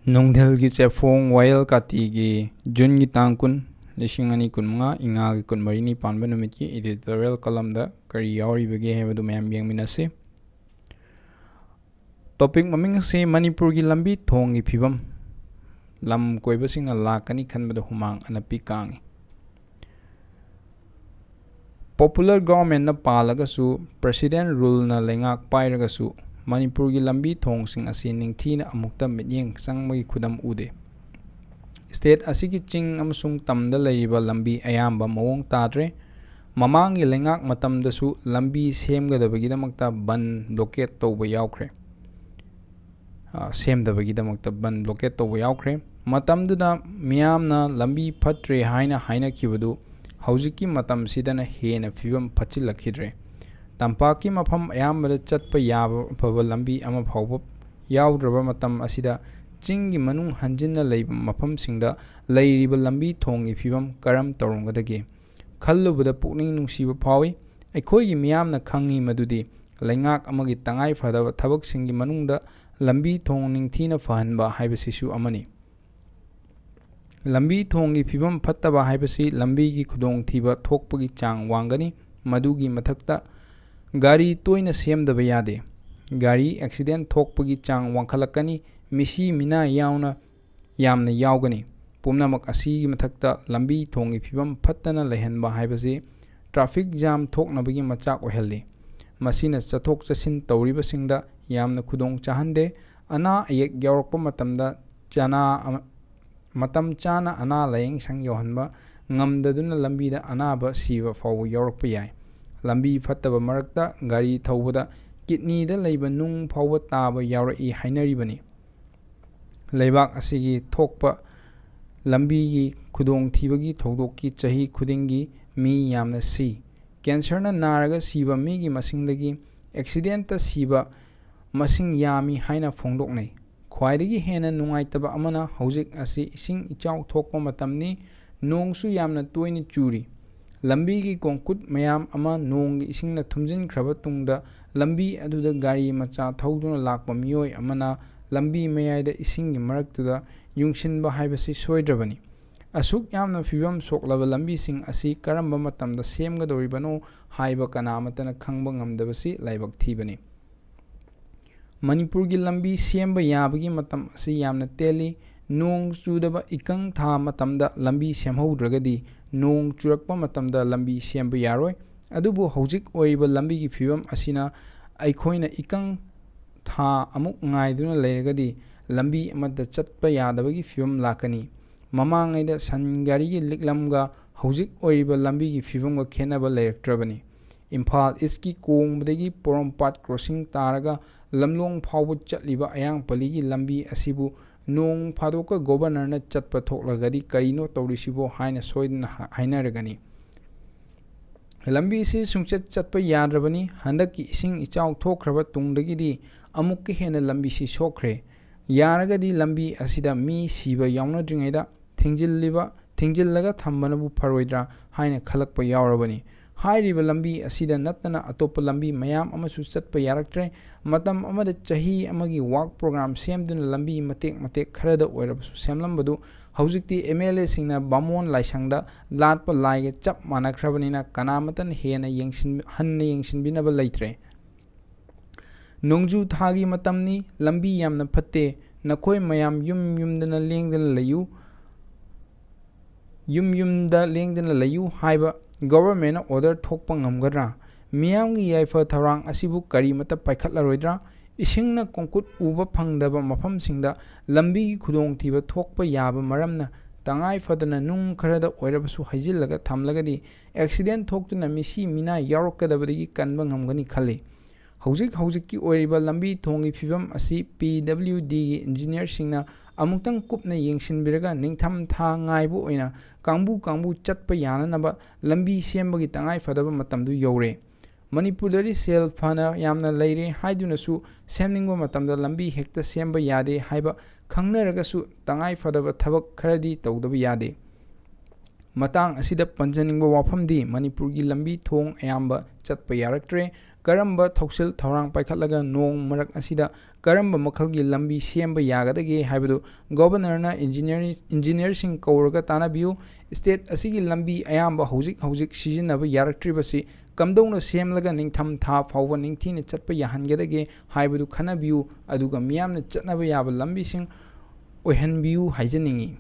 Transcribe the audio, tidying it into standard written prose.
Nungthilgi chefong wayel kati gi June gi tangkun lising ani kun mga inga gi kun marini panba numit ki editorial column da kari yauri bege hebadu mayam yang minase. Topic maming se Manipur gi lambi thong gi phibam lam koiba sing na lakani khanbada humang anapi kangi. Popular government na palaga su president rule na lengak pairaga su Manipur gi lambi thong sing asi ningthi na amukta mityeng sangmagi khudam ude. State asigi ching amasung tamda laiba lambi ayamba mawong tadre mamangi lengak matamda su lambi semgadabagidamakta ban blockade tawba yaukre. Semdabagidamakta ban blockade tawba yaukre. Matamduda miyamna lambi phatre haina kibadu haujiki matam sidana hena fibam phachilakidre. Tampaki mafam ayambada chatpa yaba phaba lambi ama phawba yawdraba matam asida chingi manung hanjinna leiba mafam singda leiriba lambi thongi phibam karam tawronggadage khallubada pukning nungsiba phawi aikhoigi miyamna khangi madudi lengak amagi tangai phadaba thabak singi manungda lambi thong ningthina fahanba haibasisu amani. Lambi thongi phibam phattaba haibasi lambi gi khudong thiba thokpagi chang wangani madugi mathakta Gari toina semdaba yade. Gari accident thokpagi chang wangkhalakani misi mina yamna yaugani. Pumnamak asigi mathakta lambi thongi phibam phattana lehenba haibasi traffic jam thoknabagi machak ohelli. Masina chathok chasin tawriba singda yamna khudong chahande ana ayek yaurakpa matamda matam chana ana layeng sang yohanba ngamdaduna lambida anaba siba fawu yaurakpa yai. Lambi fattaba marakta gari thawbada kidney da leiba nung phawba taba yauraki hainaribani. Leibak asigi thokpa lambi gi khudong thibagi thawdokki chahi khudingi mi yamna si. Cancer na naraga siba mi gi masingdagi accident ta siba masing yami haina phongdoknai. Khwaidagi hena nungaitaba amana haujik asi ising ichaw thokpa matamni nongsu yamna toini churi. Lambi gi kongkut mayam ama nong gi ising na thumjin khraba tungda lambi aduda gari macha thauduna lakpa miyoi amana lambi mayaida ising gi maraktuda yungsinba haibasi soidrabani. Asuk yamna fibam soklaba lambi sing asi karamba matamda semgadoribano haiba kanamatana khangba ngamdabasi laibak thibani. Manipur gi lambi semba yabagi matam asi yamna teli nong chudaba ikang tha matamda lambi semhaudragadi nong churakpa matamda lambi semba yaroi adubu haujik oiba lambi gi phibam asina aikhoina ikang tha amuk ngaiduna leiragadi lambi amada chatpa yadabagi phibam lakani mamangaida sangari gi liklamga haujik oiba lambi gi phibam ga khenaba leiraktrabani. Imphal East ki kongbadagi Porompat crossing taraga lamlong phawba chatliba ayang paligi lambi asibu nong phadoka governor na chatpa thoklagadi karino tawrisibo haina soidna hainaragani. Lambi si sungchat chatpa yadrabani handaki ising ichaw thokraba tungdagidi amukki hena lambi si sokre yaragadi lambi asida mi siba yawnadringaida thingjillaga thambanabu pharoidra haina khalakpa yaurabani. Hairiba lambi asida natana atopa lambi mayam amasu chatpa yaraktre matam amada chahi amagi work program semduna lambi matek kharada oirabasu semlambadu haujikti MLA singna bamon laisangda latpa laiga chap manakhrabanina kanamatan hena yengsinbinaba leitre. Nongju thagi matamni lambi yamna phatte nakhoi mayam yumda lengdana layu haiba government order thokpa ngamgadra miyamgi yaifa tharang asibu karimata paikhatlaroidra isingna kongkut uba phangdaba mafamsingda lambi gi khudong thiba thokpa yaba maramna tangai fadana nung kharada oirabasu haijillaga thamlagadi accident thoktuna misi mina yaurokadabadagi kanba ngamgani khalli. Haujik oiriba lambi thongi phibam asi PWD gi engineer singna amutang kupna yengsinbiraga ningtham tha ngaibu oina kangbu chatpa yananaba lambi sembagi tangai fadaba matamdu yore. Manipurdari sel fana yamna leire haidunasu semningba matamda lambi hekta semba yade haiba khangnaragasu tangai fadaba thabak kharadi tawdaba yade. ꯃꯇꯥꯡ ꯑꯁꯤꯗ ꯄꯟꯖꯅꯤꯡꯕ ꯋꯥꯐꯝꯗꯤ ꯃꯅꯤꯄꯨꯔꯒꯤ ꯂꯝꯕꯤ ꯊꯣꯡ ꯑꯌꯥꯝꯕ ꯆꯠꯄ ꯌꯥꯔꯛꯇ꯭ꯔꯦ꯫ ꯀꯔꯝꯕ ꯊꯧꯁꯤꯜ ꯊꯧꯔꯥꯡ ꯄꯥꯏꯈꯠꯂꯒ ꯅꯣꯡ ꯃꯔꯛ ꯑꯁꯤꯗ ꯀꯔꯝꯕ ꯃꯈꯜꯒꯤ ꯂꯝꯕꯤ ꯁꯦꯝꯕ ꯌꯥꯒꯗꯒꯦ ꯍꯥꯏꯕꯗꯨ ꯒꯣꯕꯔꯅꯔꯅ ꯏꯟꯖꯤꯅꯤꯌꯔꯁꯤꯡ ꯀꯧꯔꯒ ꯇꯥꯟꯅꯕꯤꯌꯨ꯫ ꯁ꯭ꯇꯦꯠ ꯑꯁꯤꯒꯤ ꯂꯝꯕꯤ ꯑꯌꯥꯝꯕ ꯍꯧꯖꯤꯛ ꯁꯤꯖꯤꯟꯅꯕ ꯌꯥꯔꯛꯇ꯭ꯔꯤꯕꯁꯤ ꯀꯝꯗꯧꯅ ꯁꯦꯝꯂꯒ ꯅꯤꯡꯊꯝ ꯊꯥ ꯐꯥꯎꯕ ꯅꯤꯡꯊꯤꯅ ꯆꯠꯄ ꯌꯥꯍꯟꯒꯗꯒꯦ ꯍꯥꯏꯕꯗꯨ ꯈꯟꯅꯕꯤꯌꯨ, ꯑꯗꯨꯒ ꯃꯤꯌꯥꯝꯅ ꯆꯠꯅꯕ ꯌꯥꯕ ꯂꯝꯕꯤꯁꯤꯡ ꯑꯣꯏꯍꯟꯕꯤꯌꯨ ꯍꯥꯏꯖꯅꯤꯡꯏ꯫